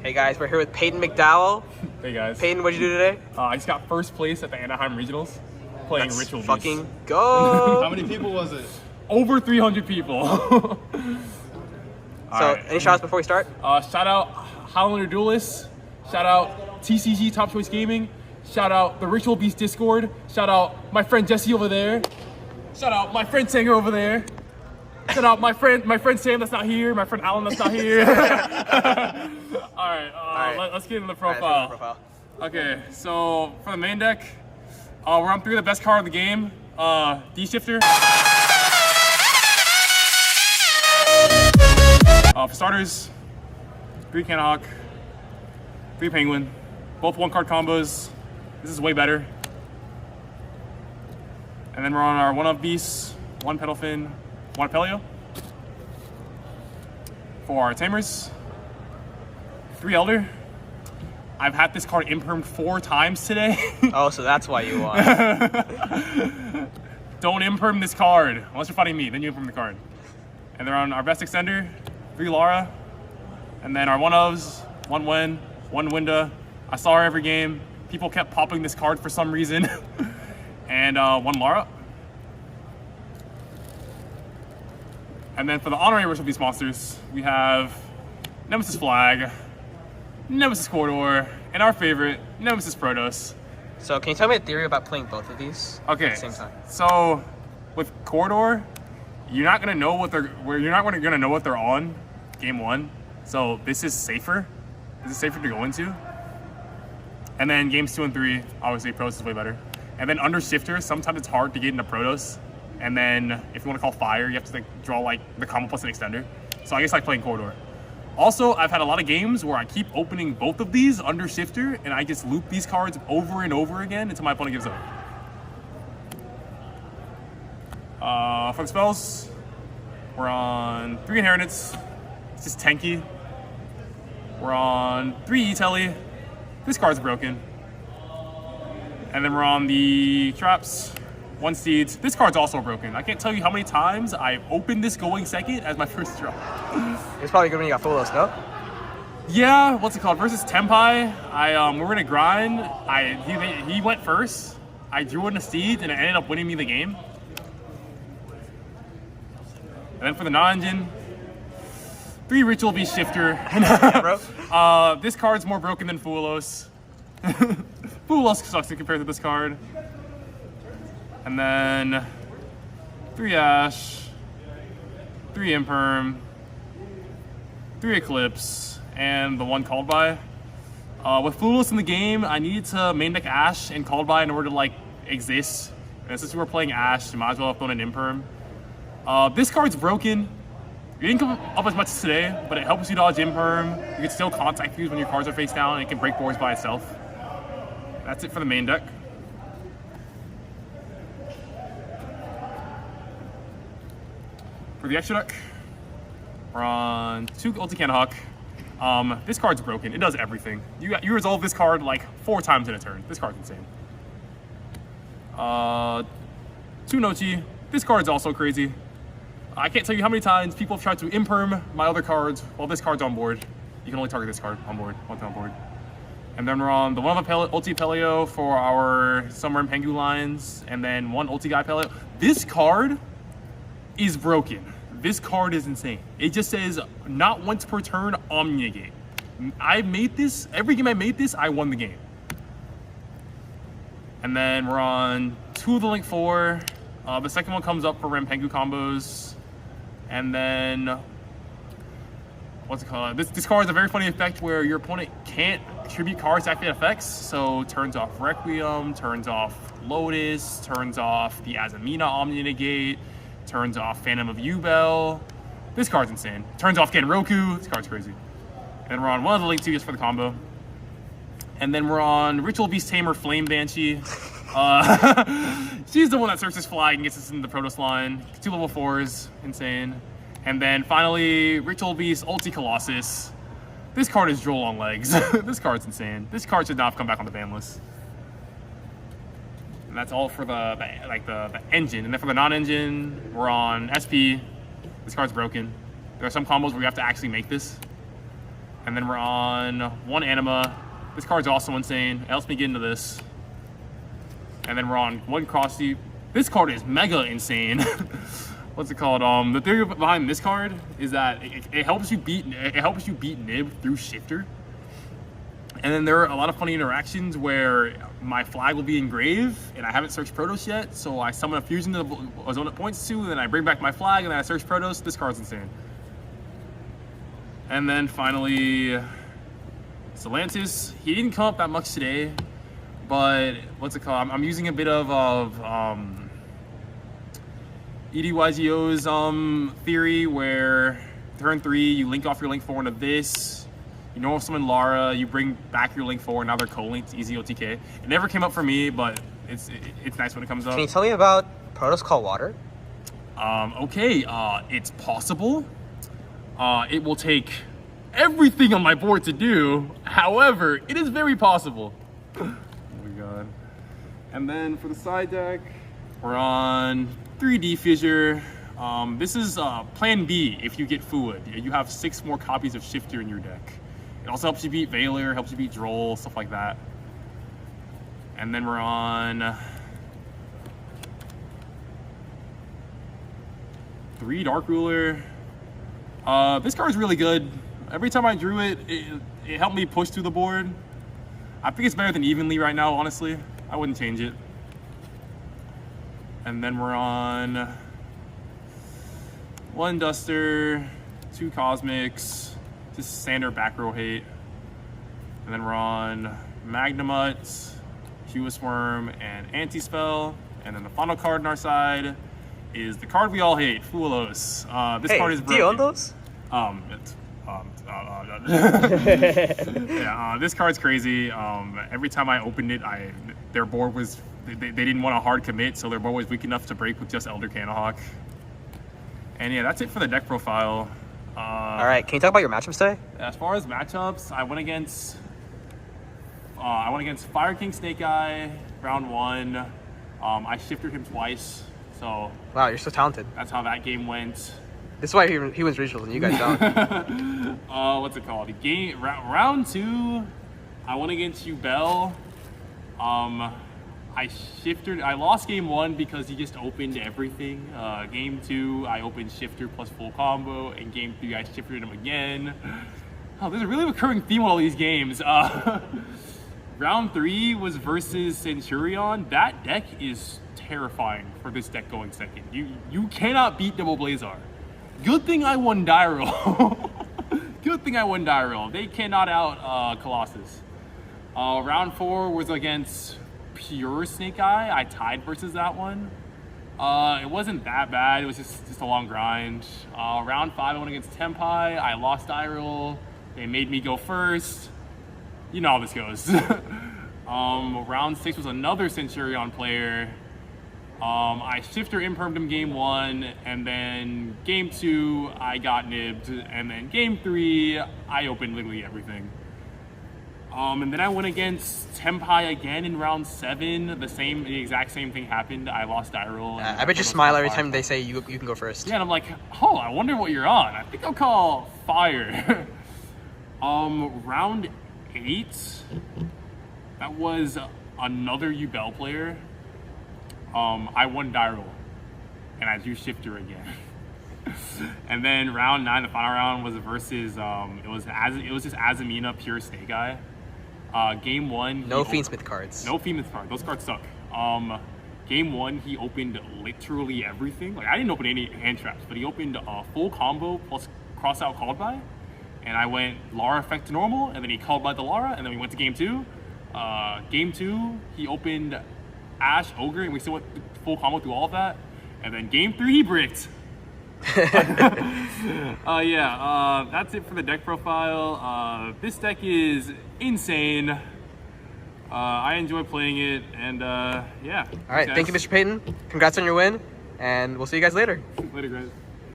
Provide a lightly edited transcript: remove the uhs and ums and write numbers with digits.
Hey guys, we're here with Peyton McDowell. Hey guys. Peyton, what'd you do today? I just got first place at the Anaheim Regionals, playing Let's Ritual fucking Beast. go! How many people was it? Over 300 people. Any shout outs before we start? Shout out Highlander Duelists. Shout out TCG Top Choice Gaming. Shout out the Ritual Beast Discord. Shout out my friend Jesse over there. Shout out my friend Sanger over there. Shout out my friend Sam that's not here. My friend Alan that's not here. All right, let's get into the profile. Okay, so for the main deck, we're on 3 of the best card of the game. D-Shifter. For starters, 3 Canahawk, 3 Penguin, both 1-card combos. This is way better. And then we're on our 1-of Beasts, 1 Pedalfin, 1 Pelio. For our Tamers, 3 Elder. I've had this card impermed 4 times today. Oh, so that's why you won. Don't imperm this card. Unless you're fighting me, then you imperm the card. And then on our best extender, 3 Lara. And then our 1-ofs, 1 Wen, 1 Winda. I saw her every game. People kept popping this card for some reason. And 1 Lara. And then for the honorary Ritual Beast monsters, we have Nemesis Flag, Nemesis Corridor, and our favorite, Nemesis Protoss. So can you tell me a theory about playing both of these Okay. at the same time? So with Corridor, you're not gonna know what gonna know what they're on game 1. So this is safer. This is safer to go into. And then games 2 and 3, obviously Protoss is way better. And then under Shifter, sometimes it's hard to get into Protoss. And then if you want to call fire, you have to draw like the combo plus an extender. So I guess I playing Corridor. Also, I've had a lot of games where I keep opening both of these under Shifter, and I just loop these cards over and over again until my opponent gives up. For the spells, we're on 3 Inheritance. It's just tanky. We're on 3 E-Telly. This card's broken. And then we're on the traps. 1 Steeds. This card's also broken. I can't tell you how many times I've opened this going second as my first draw. It's probably good when you got Fulos, no? Yeah, what's it called? Versus Tempai, we were in a grind. He went first. I drew in a Steed and it ended up winning me the game. And then for the non-engine, 3 Ritual Beast Shifter. This card's more broken than Fulos. Fulos sucks compared to this card. And then 3 Ash, 3 Imperm, 3 Eclipse, and the 1 Called By. With Fulos in the game, I needed to main deck Ash and Called By in order to like exist. And since we were playing Ash, you might as well have thrown an Imperm. This card's broken. You didn't come up as much as today, but it helps you dodge Imperm. You can still contact fuse when your cards are face down, and it can break boards by itself. That's it for the main deck. For the extra deck, we're on 2 Ulti Canahawk. This card's broken. It does everything. You resolve this card like 4 times in a turn. This card's insane. 2 Nochi. This card's also crazy. I can't tell you how many times people have tried to imperm my other cards while this card's on board. You can only target this card on board, one time on board. And then we're on the 1 Ulti Pelio for our Summer and Pengu lines, and then 1 Ulti Guy Pelio. This card is broken. This card is insane. It just says not once per turn Omni-Negate. I made this, every game I made this, I won the game. And then we're on 2 of the Link 4. The second one comes up for Rampengu combos. And then, what's it called? This card has a very funny effect where your opponent can't tribute cards to activate effects. So turns off Requiem, turns off Lotus, turns off the Azamina Omni-Negate, turns off Phantom of Yubel. This card's insane. Turns off Genroku. This card's crazy. And we're on 1 of the Link 2 just for the combo. And then we're on Ritual Beast Tamer Flame Banshee. She's the one that searches Flag and gets us into the Protoss line. 2 level 4s, insane. And then finally, Ritual Beast Ulti Colossus. This card is Droll on legs. This card's insane. This card should not have come back on the ban list. And that's all for the engine. And then for the non-engine, we're on SP. This card's broken. There are some combos where you have to actually make this. And And then we're on 1 Anima. This card's also insane. It helps me get into this. And then we're on 1 Crossy. This card is mega insane. What's it called? The theory behind this card is that it helps you beat Nib through Shifter. And then there are a lot of funny interactions where my flag will be engraved, and I haven't searched Protoss yet, so I summon a fusion to the zone it points to, and then I bring back my flag, and then I search Protoss. This card's insane. And then finally, Solantis. He didn't come up that much today, but what's it called? I'm using a bit of EDYZO's theory, where turn 3, you link off your link 4 into this. You normal summon Lara, you bring back your link 4, now they're co-linked, easy OTK. It never came up for me, but it's nice when it comes up. Can you tell me about Protoss Call Water? Okay, it's possible. It will take everything on my board to do. However, it is very possible. Oh my god. And then for the side deck, we're on 3D Fissure. This is plan B if you get Fluid. You have 6 more copies of Shifter in your deck. It also helps you beat Veiler, helps you beat Droll, stuff like that. And then we're on 3 Dark Ruler. This card is really good. Every time I drew it, it helped me push through the board. I think it's better than Evenly right now, honestly. I wouldn't change it. And then we're on 1 Duster, 2 Cosmics, just standard back row hate. And then we're on Magnamut, Hewis Worm, and Anti-Spell. And then the final card on our side is the card we all hate, Fulos. This card is broken. Do you own those? Yeah, this card's crazy. Every time I opened it, their board was, they didn't want a hard commit, so their board was weak enough to break with just Elder Cannahawk. And yeah, that's it for the deck profile. All right, can you talk about your matchups today? As far as matchups, I went against Fire King Snake Eye, round 1. I shifted him twice, so. Wow, you're so talented. That's how that game went. This is why he wins regionals and you guys don't. What's it called? Round 2, I went against Ubel. I lost game 1 because he just opened everything. Game 2, I opened Shifter plus full combo, and game 3, I shifted him again. Oh, there's a really recurring theme on all these games. Round 3 was versus Centurion. That deck is terrifying for this deck going second. You cannot beat Double Blazar. Good thing I won die roll. Good thing I won die roll. They cannot out Colossus. Round 4 was against Pure Snake Eye. I tied versus that one. It wasn't that bad. It was just a long grind. Round 5 I went against Tempai. I lost die roll. They made me go first. You know how this goes. Round 6 was another Centurion player. I shifter impermed him game 1, and then game 2 I got nibbed, and then game 3 I opened literally everything. And then I went against Tempai again in round 7. The exact same thing happened. I lost die roll. I bet you smile every time they say you can go first. Yeah, and I'm like, oh, I wonder what you're on. I think I'll call fire. Round 8, that was another Ubel player. I won die roll, and I drew shifter again. And then round 9, the final round, was versus it was just Azamina Pure Snake Eye. Game 1. No Fiendsmith cards. No Fiendsmith cards. Those cards suck. Game 1, he opened literally everything. Like, I didn't open any hand traps, but he opened a full combo plus cross out called by. And I went Lara effect to normal, and then he called by the Lara, and then we went to game 2. Game 2, he opened Ash Ogre, and we still went full combo through all of that. And then game 3, he bricked. That's it for the deck profile. This deck is insane. I enjoy playing it, and yeah. All right, thank you, Mr. Peyton. Congrats on your win, and we'll see you guys later. Later, guys.